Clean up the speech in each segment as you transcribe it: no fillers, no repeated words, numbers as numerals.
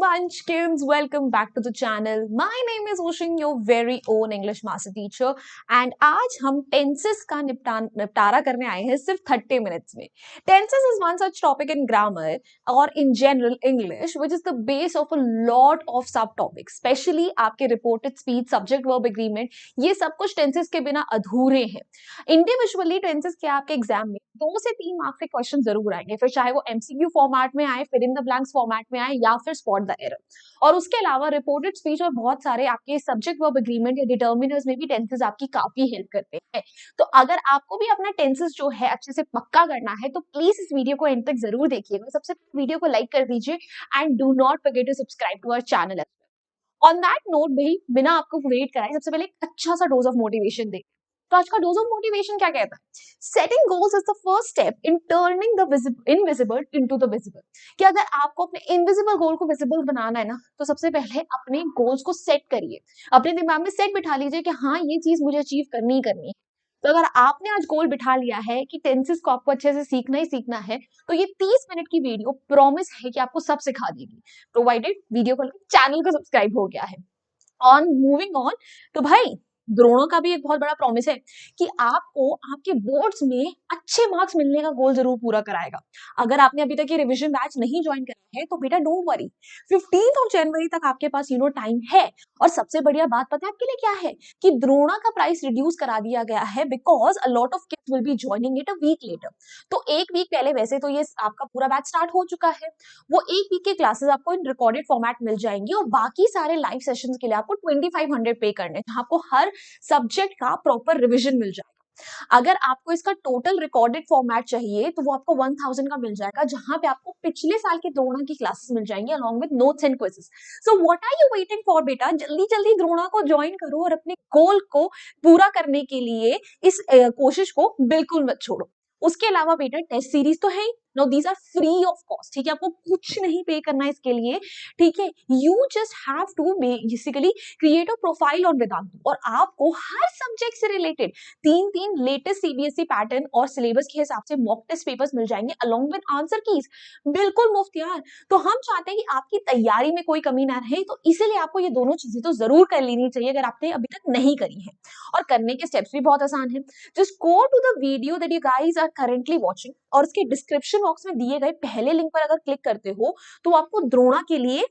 Munchkins, welcome back to the channel. My name is Ocean, your very own English master teacher, and आज हम tenses का निपटारा करने आए हैं सिर्फ 30 minutes में. Tenses is one such topic in grammar or in general English, which is the base of a lot of subtopics, especially आपके reported speech, subject verb agreement, ये सब कुछ tenses के बिना अधूरे हैं. Individually tenses के आपके एग्जाम में 2 से 3 मार्क्स के क्वेश्चन जरूर आएंगे, फिर चाहे वो MCQ फॉर्मेट में आए, फिर इन द ब्लैंक्स फॉर्मेट में आए या फिर स्पॉट द एरर. और उसके अलावा रिपोर्टेड स्पीच और बहुत सारे आपके सब्जेक्ट वर्ब एग्रीमेंट या डिटर्मिनर्स में भी टेंसेस आपकी काफी हेल्प करते हैं. तो अगर आपको भी अपना टेंसेस जो है अच्छे से पक्का करना है तो प्लीज इस वीडियो को एंड तक जरूर देखिएगा. सबसे वीडियो को लाइक कर दीजिए and do not forget to subscribe to our channel. On that note भाई, बिना आपको वेट कराए सबसे पहले एक अच्छा सा डोज ऑफ मोटिवेशन दे. तो आज का डोज ऑफ मोटिवेशन क्या कहता है? Setting goals is the first step in turning the invisible into the visible. कि अगर आपको अपने इनविजिबल गोल को विजिबल बनाना है ना, तो सबसे पहले अपने गोल्स को सेट करिए. अपने दिमाग में सेट बिठा लीजिए कि हाँ, ये चीज मुझे अचीव करनी ही करनी है. तो अगर आपने आज गोल बिठा लिया है कि टेंसेस को आपको अच्छे से सीखना ही सीखना है, तो ये 30 मिनट की वीडियो प्रॉमिस है कि आपको सब सिखा देगी, प्रोवाइडेड वीडियो को चैनल को सब्सक्राइब हो गया है. ऑन मूविंग ऑन, तो भाई द्रोणों का भी एक बहुत बड़ा प्रॉमिस है कि आपको आपके बोर्ड्स में अच्छे मार्क्स मिलने का गोल जरूर पूरा कराएगा. अगर आपने अभी तक ये रिवीजन बैच नहीं ज्वाइन करा है तो बेटा डोंट वरी, 15 जनवरी तक आपके पास टाइम है. और सबसे बढ़िया बात पता है आपके लिए क्या है? कि द्रोणा का प्राइस रिड्यूस करा दिया गया है because a lot of kids will be joining it a week later. तो एक वीक पहले वैसे तो ये आपका पूरा बैच स्टार्ट हो चुका है, वो एक वीक के क्लासेस आपको इन रिकॉर्डेड फॉर्मेट मिल जाएंगी और बाकी सारे लाइव सेशंस के लिए आपको 2500 पे करने हैं. आपको हर सब्जेक्ट का प्रॉपर रिवीजन मिल जाएगा. अगर आपको इसका टोटल रिकॉर्डेड फॉर्मेट चाहिए तो वो आपको 1000 का मिल जाएगा, जहां पे आपको पिछले साल के द्रोणा की क्लासेस मिल जाएंगे along with notes and quizzes. So what are you waiting for बेटा? जल्दी जल्दी द्रोणा को ज्वाइन करो और अपने गोल को पूरा करने के लिए इस कोशिश को बिल्कुल मत छोड़ो. उसके अलावा बेटा टेस्ट सीरीज तो है ही. No, these are free of cost. ठीक है, आपको कुछ नहीं पे करना है इसके लिए. ठीक है, you just have to basically create a profile on Vedantu और आपको हर सब्जेक्ट से रिलेटेड 3 लेटेस्ट सीबीएसई पैटर्न और सिलेबस के हिसाब से मॉक टेस्ट पेपर्स मिल जाएंगे अलॉन्ग विद आंसर कीज, बिल्कुल मुफ्त यार. तो हम चाहते हैं कि आपकी तैयारी में कोई कमी ना रहे, तो इसीलिए आपको ये दोनों चीजें तो जरूर कर लेनी चाहिए अगर आपने अभी तक नहीं करी है. और करने के स्टेप्स भी बहुत आसान है. Just go to the video that you guys are currently watching और उसके डिस्क्रिप्शन बॉक्स में दिए गए पहले लिंक पर अगर क्लिक करते हो तो आपको द्रोणा के लिए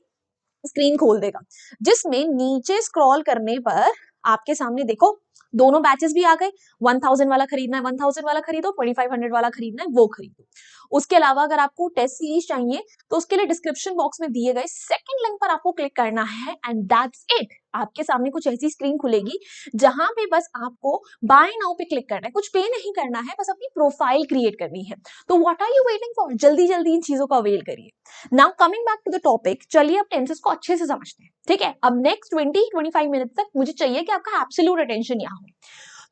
स्क्रीन खोल देगा, जिसमें नीचे स्क्रॉल करने पर आपके सामने देखो दोनों बैचेस भी आ गए. 1000 वाला खरीदना है 1000 वाला खरीदो, 2500 वाला खरीदना है वो खरीदो. उसके अलावा अगर आपको टेस्ट सीरीज चाहिए तो उसके लिए डिस्क्रिप्शन बॉक्स में दिए गए सेकंड लिंक पर आपको क्लिक करना है एंड दैट्स इट. आपके सामने कुछ ऐसी स्क्रीन खुलेगी जहां पे बस आपको बाय नाउ पे क्लिक करना है. कुछ पे नहीं करना है, बस अपनी प्रोफाइल क्रिएट करनी है. तो what are you waiting for? जल्दी जल्दी इन चीजों का अवेल करिए. Now coming back to the topic, चलिए अब टेंसेस को अच्छे से समझते हैं. ठीक है, अब नेक्स्ट 20-25 मिनट तक मुझे चाहिए कि आपका एब्सोल्यूट अटेंशन यहाँ हो.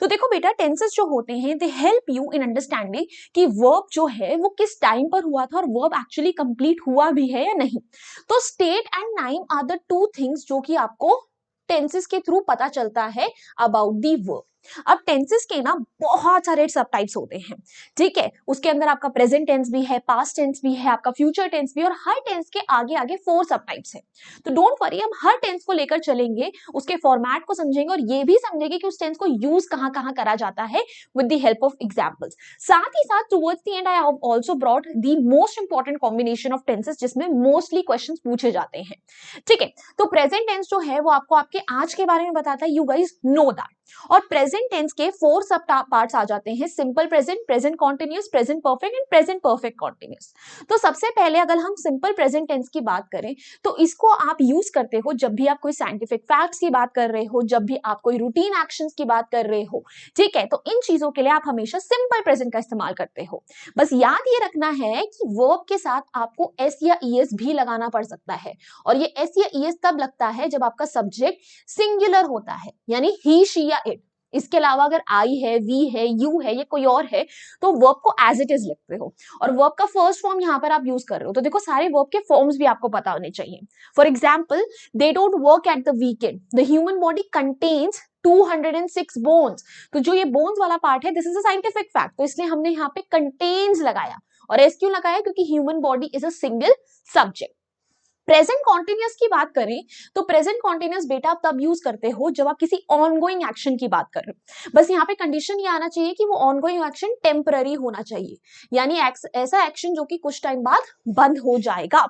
तो देखो बेटा, टेंसेस जो होते हैं they help you in understanding कि वर्ब जो है वो किस टाइम पर हुआ था और वर्ब एक्चुअली कंप्लीट हुआ भी है या नहीं. तो state and time are the 2 things जो कि आपको टेंसेस के थ्रू पता चलता है अबाउट दी वर्ब. अब टेंसेस के ना बहुत सारे सब टाइप्स होते हैं. ठीक है, उसके अंदर आपका प्रेजेंट टेंस भी है, पास्ट टेंस भी है, आपका फ्यूचर टेंस भी, और हर टेंस के आगे आगे 4 सब टाइप्स हैं. तो डोंट वरी, हम हर टेंस को लेकर चलेंगे, उसके फॉर्मेट को समझेंगे और ये भी समझेंगे कि उस टेंस को यूज कहां कहां करा जाता है with the help of examples. साथ ही साथ towards the and I have also brought the most important combination of tenses जिसमें मोस्टली क्वेश्चंस पूछे जाते हैं. ठीक है, तो प्रेजेंट टेंस जो है वो आपको आपके आज के बारे में बताता है, यू गाइस नो दैट. और प्रेजेंट टेंस के 4 सब पार्ट्स आ जाते हैं: simple present, present continuous, present perfect and present perfect continuous. तो सबसे पहले अगर हम सिंपल प्रेजेंट टेंस की बात करें तो इसको आप यूज करते हो जब भी आप कोई साइंटिफिक फैक्ट्स की बात कर रहे हो, जब भी आप कोई रूटीन एक्शंस की बात कर रहे हो. ठीक है, तो इन चीजों के लिए आप हमेशा सिंपल प्रेजेंट का इस्तेमाल करते हो. बस याद ये रखना है कि वर्ब के साथ आपको एस या ईएस भी लगाना पड़ सकता है, और ये एस या ईएस तब लगता है जब आपका सब्जेक्ट सिंगुलर होता है, यानी ही, शी या इट. इसके अलावा अगर आई है, वी है, यू है, ये कोई और है, तो वर्ब को एज इट इज लिखते हो और वर्ब का फर्स्ट फॉर्म यहां पर आप यूज कर रहे हो. तो देखो, सारे वर्ब के फॉर्म्स भी आपको पता होने चाहिए. For example, they don't work at the weekend, the human body contains 206 bones. तो जो ये बोन्स वाला पार्ट है, this is a scientific fact, तो इसलिए हमने यहाँ पे कंटेन्स लगाया. और एस क्यों लगाया? क्योंकि human body is a single subject. Present continuous की बात करें तो प्रेजेंट कॉन्टिन्यूअस बेटा आप तब यूज करते हो जब आप किसी ऑनगोइंग एक्शन की बात कर रहे हो। बस यहाँ पे कंडीशन ये आना चाहिए कि वो ऑनगोइंग एक्शन टेम्पररी होना चाहिए, यानी ऐसा एक्शन जो कि कुछ टाइम बाद बंद हो जाएगा।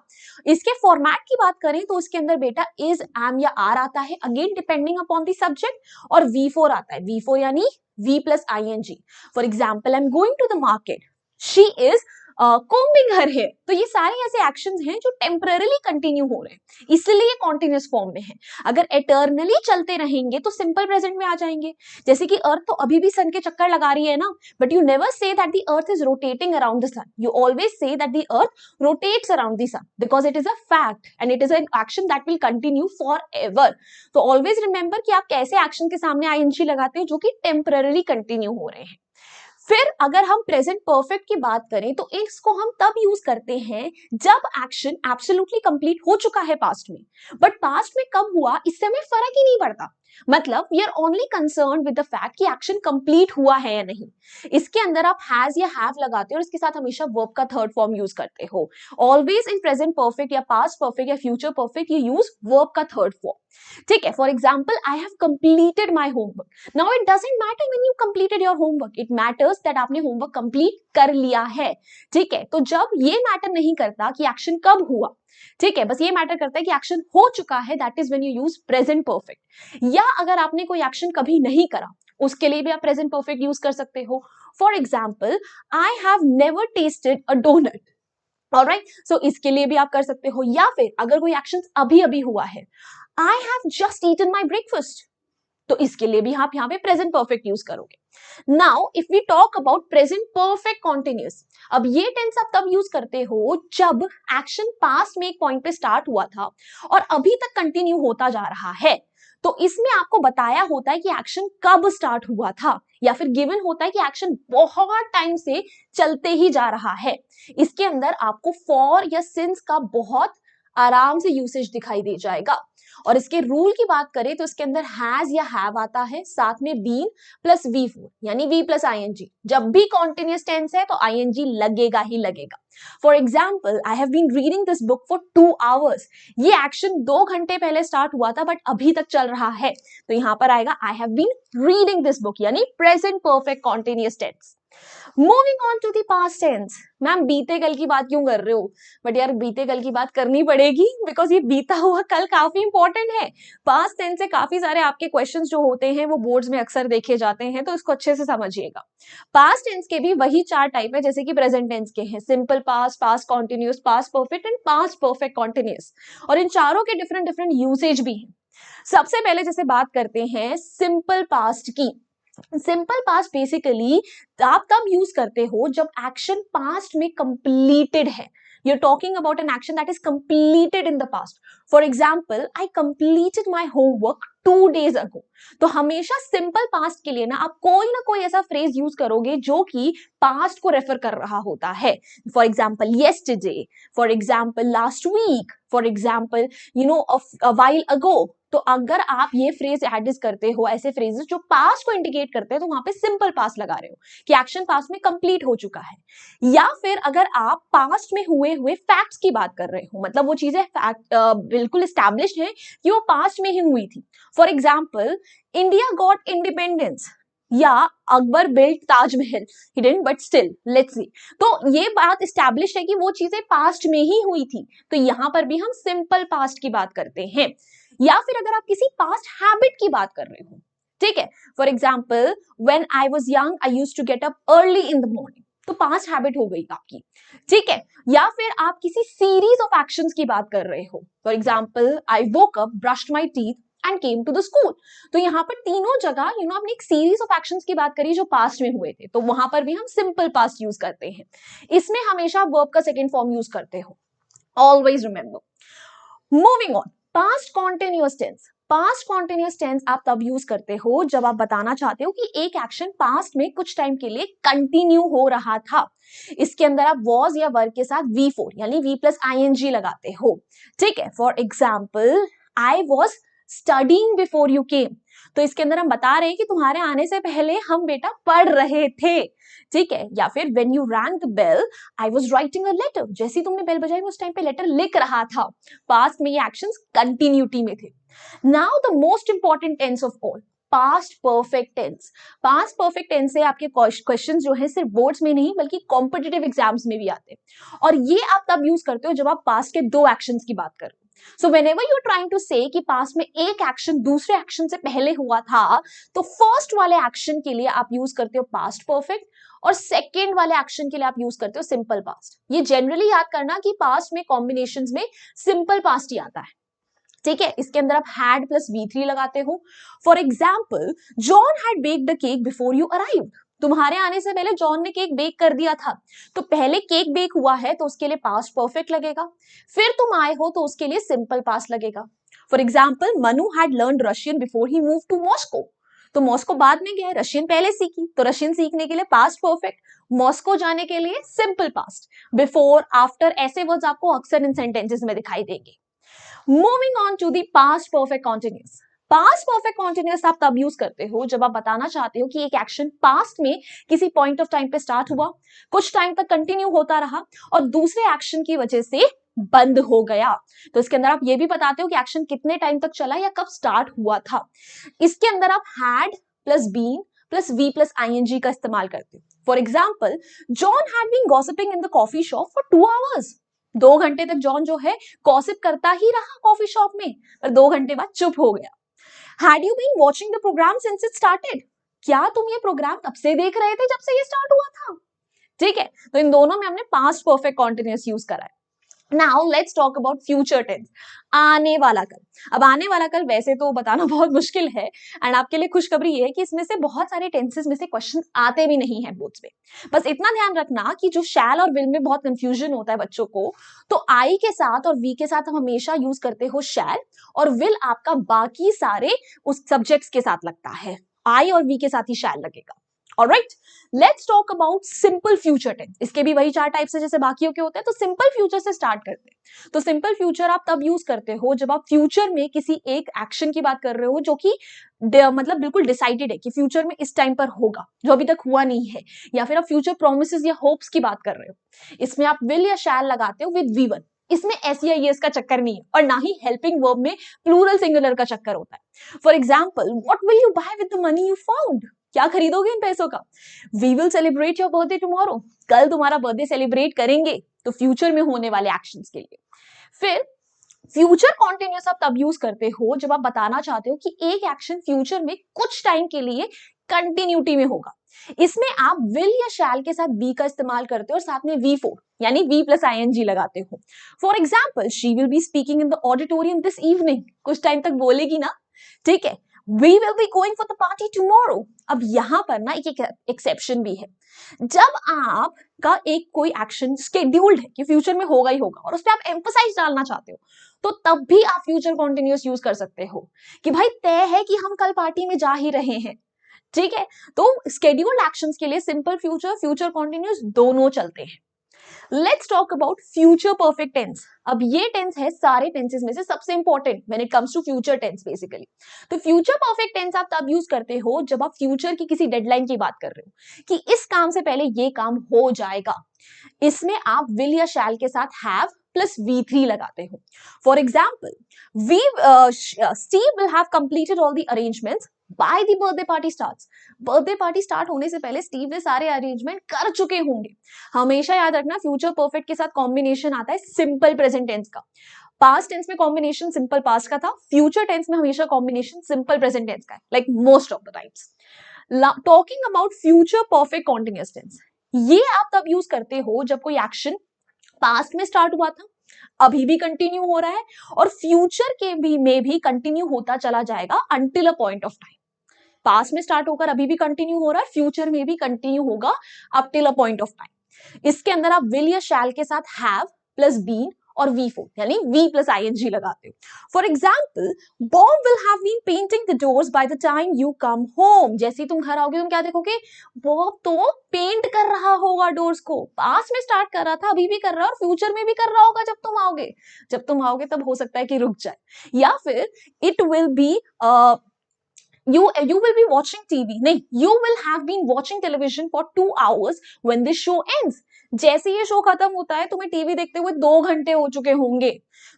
इसके फॉर्मेट की बात करें तो उसके अंदर बेटा इज, एम या आर आता है, again depending upon the subject, और V4 आता है। V4 यानी V plus ING। For example, I am going to the market, she is combing her hair. तो ये सारे ऐसे एक्शंस हैं जो टेम्पररीली कंटिन्यू हो रहे हैं, इसलिए कॉन्टिन्यूअस फॉर्म में है। अगर एटर्नली चलते रहेंगे तो सिंपल प्रेजेंट में आ जाएंगे। जैसे कि अर्थ तो अभी भी सन के चक्कर लगा रही है ना, but you never say that the earth is rotating around the sun, you always say that the earth rotates around the sun because it is a fact and it is an action that will continue forever. तो always remember कि आप कैसे action के सामने ING लगाते हैं जो कि टेम्पररीली कंटिन्यू हो रहे हैं। फिर अगर हम प्रेजेंट परफेक्ट की बात करें तो इसको हम तब यूज करते हैं जब एक्शन एब्सोल्युटली कंप्लीट हो चुका है पास्ट में। बट पास्ट में कब हुआ इससे हमें फर्क ही नहीं पड़ता, मतलब we are only concern with the fact कि एक्शन कंप्लीट हुआ है या नहीं। इसके अंदर आप हैज या हैव लगाते हो और इसके साथ हमेशा वर्ब का थर्ड फॉर्म यूज करते हो। ऑलवेज इन प्रेजेंट परफेक्ट या पास्ट परफेक्ट या future perfect you use verb का थर्ड फॉर्म। ठीक है, for example, I have completed my homework. Now it doesn't matter when you completed your homework, it matters that आपने homework complete कर लिया है। ठीक है, तो जब ये मैटर नहीं करता कि एक्शन कब हुआ, ठीक है, बस ये मैटर करता है कि एक्शन हो चुका है, that is when you use present perfect. या अगर आपने कोई एक्शन कभी नहीं करा उसके लिए भी आप प्रेजेंट परफेक्ट यूज कर सकते हो। For example, I have never tested a donut. Alright, so इसके लिए भी आप कर सकते हो। या फिर अगर कोई एक्शन अभी अभी हुआ है, I have just eaten my breakfast, तो इसके लिए भी आप यहाँ पे प्रेजेंट परफेक्ट यूज करोगे। Now if we talk about present perfect continuous, अब ये टेंस आप तब यूज करते हो जब एक्शन पास्ट में एक पॉइंट पे स्टार्ट हुआ था और अभी तक कंटिन्यू होता जा रहा है। तो इसमें आपको बताया होता है कि एक्शन कब स्टार्ट हुआ था, या फिर गिवन होता है कि एक्शन बहुत टाइम से चलते ही जा रहा है। इसके अंदर आपको फॉर या सिंस का बहुत आराम से यूसेज दिखाई दे जाएगा। और इसके रूल की बात करें तो इसके अंदर हैज या हैव आता है, साथ में बीन प्लस V4 यानी V प्लस ING। जब भी कॉन्टिन्यूअस टेंस है तो ING लगेगा ही लगेगा। For example, I have been reading this book for 2 hours. ये एक्शन 2 घंटे पहले स्टार्ट हुआ था बट अभी तक चल रहा है, तो यहां पर आएगा I have been reading this book, यानी present perfect continuous tense. Moving on to the past tense. Ma'am बीते कल की बात क्यों कर रहे हो? बट यार बीते कल की बात करनी पड़ेगी बिकॉज ये बीता हुआ कल काफी इंपॉर्टेंट है। पास्ट टेंस से काफी सारे आपके क्वेश्चंस जो होते हैं वो बोर्ड्स में अक्सर देखे जाते हैं, तो इसको अच्छे से समझिएगा। पास्ट टेंस के भी वही 4 टाइप है जैसे कि प्रेजेंट टेंस के हैं, simple past, past continuous, past perfect and past perfect continuous. और इन चारों के डिफरेंट डिफरेंट यूसेज भी हैं। सबसे पहले जैसे बात करते हैं सिंपल पास्ट की। सिंपल पास्ट बेसिकली आप तब यूज करते हो जब एक्शन पास्ट में कंप्लीटेड है। You're talking about an action that is completed in the past. For example, I completed my homework 2 days ago. तो हमेशा सिंपल पास्ट के लिए ना आप कोई ना कोई ऐसा फ्रेज यूज करोगे जो कि पास्ट को रेफर कर रहा होता है। For example yesterday, for example last week, for example a while ago। तो अगर आप ये फ्रेज एड करते हो, ऐसे फ्रेजेस जो पास्ट को इंडिकेट करते हैं, तो वहां पे सिंपल पास्ट लगा रहे हो कि एक्शन पास्ट में कंप्लीट हो चुका है। या फिर अगर आप पास्ट में हुए फैक्ट्स की बात कर रहे हो, मतलब वो चीजें बिल्कुल एस्टैब्लिश्ड है कि वो पास्ट में ही हुई थी। For example, India got independence या Akbar built Taj Mahal, he didn't but still let's see. तो ये बात एस्टैब्लिश है कि वो चीजें पास्ट में ही हुई थी, तो यहां पर भी हम सिंपल पास्ट की बात करते हैं। या फिर अगर आप किसी पास्ट हैबिट की बात कर रहे हो, ठीक है, for example, when I was young I used to get up early in the morning, तो पास्ट हैबिट हो गई आपकी, ठीक है। या फिर आप किसी सीरीज ऑफ एक्शंस की बात कर रहे हो, for example, I woke up, brushed my teeth and came to the school. तो यहाँ पर तीनों जगह आपने एक सीरीज ऑफ एक्शंस की बात करी जो पास्ट में हुए थे, तो वहां पर भी हम सिंपल पास्ट यूज करते हैं। इसमें हमेशा वर्ब का सेकेंड फॉर्म यूज करते हो, always remember. Moving on, past continuous tense. Past continuous tense आप तब यूज करते हो जब आप बताना चाहते हो कि एक एक्शन पास्ट में कुछ टाइम के लिए कंटिन्यू हो रहा था। इसके अंदर आप वॉज या वर्ब के साथ V4 यानी V प्लस ING लगाते हो, ठीक है। For example, I was studying before you came. तो इसके अंदर हम बता रहे हैं कि तुम्हारे आने से पहले हम बेटा पढ़ रहे थे, ठीक है। या फिर when you rang the bell I was writing a letter, जैसे ही तुमने बेल बजाई उस टाइम पे लेटर लिख रहा था। पास्ट में ये एक्शंस कंटिन्यूटी में थे। Now the most important tense of all, past perfect tense. Past perfect tense से आपके क्वेश्चंस जो है सिर्फ बोर्ड्स में नहीं बल्कि कॉम्पिटिटिव एग्जाम्स में भी आते हैं, और ये आप तब यूज करते हो जब आप पास्ट के दो एक्शंस की बात करो। So whenever you trying to say कि पास्ट में एक एक्शन दूसरे एक्शन से पहले हुआ था, तो फर्स्ट वाले एक्शन के लिए आप यूज करते हो पास्ट परफेक्ट, और सेकेंड वाले एक्शन के लिए आप यूज करते हो सिंपल पास्ट। ये जनरली याद करना कि पास्ट में कॉम्बिनेशंस में सिंपल पास्ट ही आता है, ठीक है। इसके अंदर आप हैड प्लस V3 लगाते हो। For example, John had baked the cake before you arrived. तुम्हारे आने से पहले जॉन ने केक बेक कर दिया था, तो पहले केक बेक हुआ है तो उसके लिए पास्ट परफेक्ट लगेगा। फिर तुम आए हो तो उसके लिए सिंपल पास्ट लगेगा। For example, Manu had learn Russian before he move to Moscow. तो मॉस्को बाद में गया, रशियन पहले सीखी, तो रशियन सीखने के लिए पास्ट परफेक्ट, मॉस्को जाने के लिए सिंपल पास्ट। बिफोर, आफ्टर ऐसे वर्ड्स आपको अक्सर इन सेंटेंसेस में दिखाई देंगे। Moving on to the past perfect continuous. Past perfect continuous आप तब यूज करते हो जब आप बताना चाहते हो कि एक एक्शन पास्ट में किसी पॉइंट ऑफ टाइम पे स्टार्ट हुआ, कुछ टाइम तक कंटिन्यू होता रहा और दूसरे एक्शन की वजह से बंद हो गया। तो इसके अंदर आप ये भी बताते हो कि एक्शन कितने टाइम तक चला या कब स्टार्ट हुआ था। इसके अंदर आप had plus been plus V plus ING का इस्तेमाल करते हो। For example, John had been gossiping in the coffee shop for 2 hours. 2 घंटे तक जॉन जो है गॉसिप करता ही रहा कॉफी शॉप में, पर 2 घंटे बाद चुप हो गया। Had you been watching the programme since it started. क्या तुम ये प्रोग्राम तब से देख रहे थे जब से ये स्टार्ट हुआ था, ठीक है। तो इन दोनों में हमने पास्ट परफेक्ट कॉन्टिन्यूअस यूज करा है। Now let's talk about future tense, आने वाला कल। अब आने वाला कल वैसे तो बताना बहुत मुश्किल है, एंड आपके लिए खुशखबरी ये है कि इसमें से बहुत सारे टेंसेस में से क्वेश्चन आते भी नहीं है बोर्ड्स में। बस इतना ध्यान रखना कि जो शैल और विल में बहुत कंफ्यूजन होता है बच्चों को, तो आई के साथ और वी के साथ हम हमेशा यूज करते हो शैल, और विल आपका बाकी सारे उस सब्जेक्ट्स के साथ लगता है। आई और वी के साथ ही शैल लगेगा। Alright, let's talk about simple future tense. इसके भी वही 4 टाइप्स है जैसे बाकियों के होते हैं। तो सिंपल फ्यूचर से स्टार्ट करते हैं। तो सिंपल फ्यूचर आप तब यूज करते हो जब आप फ्यूचर में किसी एक एक्शन की बात कर रहे हो जो कि मतलब बिल्कुल डिसाइडेड है कि फ्यूचर में इस टाइम पर होगा, जो अभी तक हुआ नहीं है, या फिर आप फ्यूचर प्रोमिसेस या होप्स की बात कर रहे हो। इसमें आप विल या शैल लगाते हो विद V1। इसमें एस या येस का चक्कर नहीं है, और ना ही हेल्पिंग वर्ब में प्लूरल सिंगुलर का चक्कर होता है। For example, what will you buy with the money you found. क्या खरीदोगे इन पैसों का। We will celebrate your birthday tomorrow. कल तुम्हारा बर्थडे सेलिब्रेट करेंगे, तो फ्यूचर में होने वाले एक्शंस के लिए। फिर फ्यूचर कॉन्टिन्यूअस आप तब यूज करते हो जब आप बताना चाहते हो कि एक एक्शन फ्यूचर में कुछ टाइम के लिए कंटिन्यूटी में होगा। इसमें आप विल या शैल के साथ बी का इस्तेमाल करते हो और साथ में V4 यानी V प्लस ING लगाते हो। For example, she will be speaking in the auditorium this evening. कुछ टाइम तक बोलेगी ना, ठीक है। We will be going for the party tomorrow। अब यहां पर ना एक एक्सेप्शन भी है। जब आपका एक कोई एक्शन स्केड्यूल्ड है कि फ्यूचर में होगा ही होगा और उस पर आप एम्फसाइज डालना चाहते हो, तो तब भी आप फ्यूचर कॉन्टिन्यूअस यूज कर सकते हो कि भाई तय है कि हम कल पार्टी में जा ही रहे हैं, ठीक है। तो स्केड्यूल्ड एक्शंस के लिए सिंपल फ्यूचर, फ्यूचर कॉन्टिन्यूअस दोनों चलते हैं। Let's talk about future perfect tense. अब ये टेंस है सारे टेंसेस में से सबसे important when it comes to future tense basically. तो फ्यूचर परफेक्ट टेंस आप तब यूज करते हो जब आप फ्यूचर की किसी डेडलाइन की बात कर रहे हो कि इस काम से पहले ये काम हो जाएगा। इसमें आप विल या शैल के साथ हैव प्लस V3 लगाते हो। For example, Steve will have completed all the arrangements by the birthday party starts. Birthday party start होने से पहले स्टीव ने सारे अरेंजमेंट कर चुके होंगे। हमेशा याद रखना, फ्यूचर परफेक्ट के साथ कॉम्बिनेशन आता है सिंपल प्रेजेंट टेंस का। पास्ट टेंस में कॉम्बिनेशन सिंपल पास्ट का था, फ्यूचर टेंस में हमेशा कॉम्बिनेशन सिंपल प्रेजेंट टेंस का है, like most of the times. Talking about future perfect continuous tense, ये आप तब यूज करते हो जब कोई एक्शन पास्ट में स्टार्ट हुआ था, अभी भी कंटिन्यू हो रहा है, और फ्यूचर के भी में भी कंटिन्यू होता चला जाएगा until a point of time. Past में स्टार्ट होकर अभी भी कंटिन्यू हो रहा है, फ्यूचर में भी कंटिन्यू होगा up till a point of time. इसके अंदर आप विल या शैल के साथ हैव प्लस बीन और V4 यानी V plus ing लगाते हो. For example, Bob will have been painting the doors by the time you come home. जैसे ही तुम घर आओगे तुम क्या देखोगे? बॉब तो पेंट कर रहा होगा डोर्स को. पास्ट में स्टार्ट कर रहा था, अभी भी कर रहा है और फ्यूचर में भी कर रहा होगा जब तुम आओगे. जब तुम आओगे तब हो सकता है कि रुक जाए. या फिर it will be you will be watching TV. नहीं, you will have been watching television for 2 hours when this show ends. जैसे ये शो खत्म होता है तुम्हें टीवी देखते हुए 2 घंटे हो चुके होंगे.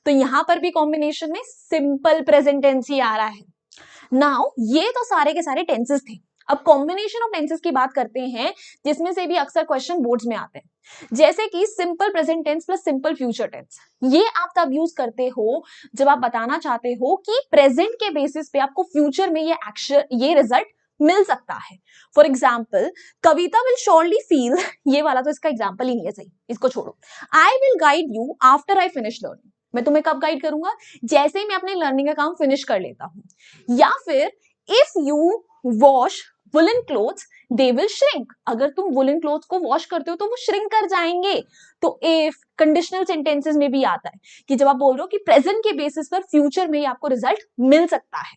तो यहां पर भी कॉम्बिनेशन में सिंपल प्रेजेंट टेंस ही आ रहा है. नाउ ये तो सारे के सारे टेंसेस थे. अब कॉम्बिनेशन ऑफ टेंसेस की बात करते हैं जिसमें से भी अक्सर क्वेश्चन बोर्ड्स में आते हैं. जैसे कि simple present tense plus simple future tense. ये आप तब यूज करते हो जब आप बताना चाहते हो कि प्रेजेंट के बेसिस पे आपको फ्यूचर में ये एक्शन, ये रिजल्ट मिल सकता है. For example, Kavita will surely feel, ये वाला तो इसका एग्जाम्पल ही नहीं है, सही, इसको छोड़ो. I will guide you after I finish learning. मैं तुम्हें कब गाइड करूंगा? जैसे ही मैं अपने लर्निंग का काम फिनिश कर लेता हूं. या फिर if you wash woollen clothes they will shrink. अगर तुम वुलन क्लोथ्स को वॉश करते हो तो वो श्रिंक कर जाएंगे. तो इफ कंडीशनल सेंटेंसेस में भी आता है कि जब आप बोल रहे हो कि प्रेजेंट के बेसिस पर फ्यूचर में आपको रिजल्ट मिल सकता है.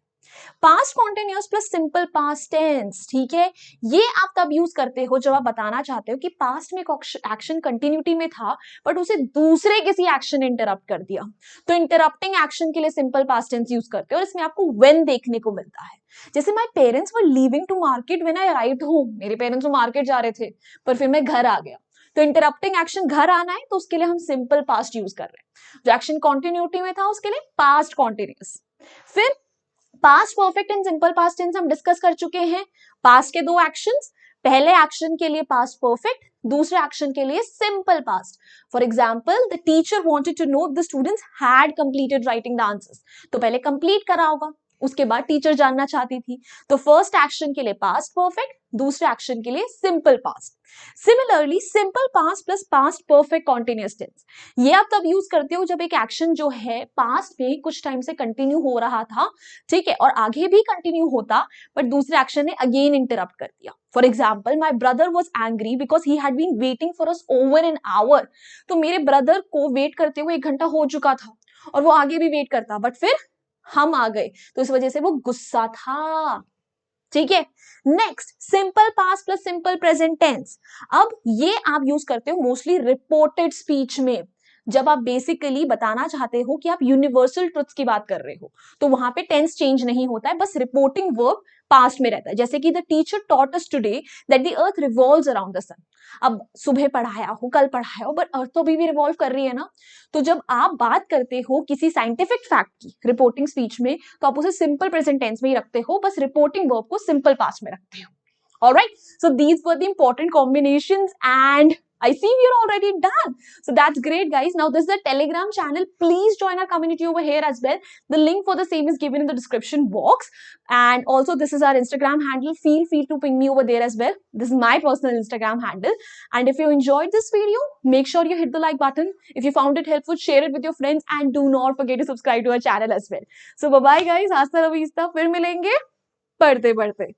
Past continuous plus simple past tense, ठीक है, ये आप तब यूज करते हो जब आप बताना चाहते हो कि पास्ट में एक्शन कंटिन्यूटी में था बट उसे दूसरे किसी एक्शन ने इंटरप्ट कर दिया. तो इंटरप्टिंग एक्शन के लिए सिंपल पास्ट टेंस यूज करते हो और इसमें आपको व्हेन देखने को मिलता है. जैसे my parents were leaving to market when I arrived home. मेरे पेरेंट्स तो मार्केट जा रहे थे पर फिर मैं घर आ गया. तो इंटरप्टिंग एक्शन घर आना है तो उसके लिए हम सिंपल पास्ट यूज कर रहे हैं. जो एक्शन कंटिन्यूटी में था उसके लिए पास्ट कॉन्टिन्यूअस. फिर past perfect and simple past tense हम डिस्कस कर चुके हैं. पास्ट के 2 एक्शंस, पहले एक्शन के लिए पास्ट परफेक्ट, दूसरे एक्शन के लिए simple past. For example, the teacher wanted to know the students had completed writing the answers. तो पहले कंप्लीट करा होगा, उसके बाद टीचर जानना चाहती थी. तो फर्स्ट एक्शन के लिए पास्ट परफेक्ट, दूसरे एक्शन के लिए simple past. Similarly simple past plus past perfect continuous tense, ये आप तब यूज करते हो जब एक एक्शन जो है पास्ट में कुछ टाइम से कंटिन्यू हो रहा था, ठीक है, और आगे भी कंटिन्यू होता बट दूसरे एक्शन ने अगेन इंटरप्ट कर दिया. For example, my brother was angry because he had been waiting for us over an hour. तो मेरे ब्रदर को वेट करते हुए 1 घंटा हो चुका था और वो आगे भी वेट करता बट फिर हम आ गए तो इस वजह से वो गुस्सा था. ठीक है. Next, simple past plus simple present tense. अब ये आप यूज करते हो मोस्टली रिपोर्टेड स्पीच में, जब आप बेसिकली बताना चाहते हो कि आप यूनिवर्सल ट्रुथ्स की बात कर रहे हो तो वहां पे टेंस चेंज नहीं होता है, बस रिपोर्टिंग वर्ब पास्ट में रहता है. जैसे कि the teacher taught us today that the earth revolves around the sun. अब सुबह पढ़ाया हो, कल पढ़ाया हो, बट अर्थ तो अभी भी रिवॉल्व कर रही है ना. तो जब आप बात करते हो किसी साइंटिफिक फैक्ट की रिपोर्टिंग स्पीच में तो आप उसे सिंपल प्रेजेंट टेंस में ही रखते हो, बस रिपोर्टिंग वर्ब को सिंपल पास्ट में रखते हो. Alright, so these were the important combinations and I see you're already done. So that's great, guys. Now this is a Telegram channel. Please join our community over here as well. The link for the same is given in the description box. And also this is our Instagram handle. Feel free to ping me over there as well. This is my personal Instagram handle. And if you enjoyed this video, make sure you hit the like button. If you found it helpful, share it with your friends and do not forget to subscribe to our channel as well. So bye bye, guys. Hasta la vista. फिर मिलेंगे पढ़ते पढ़ते.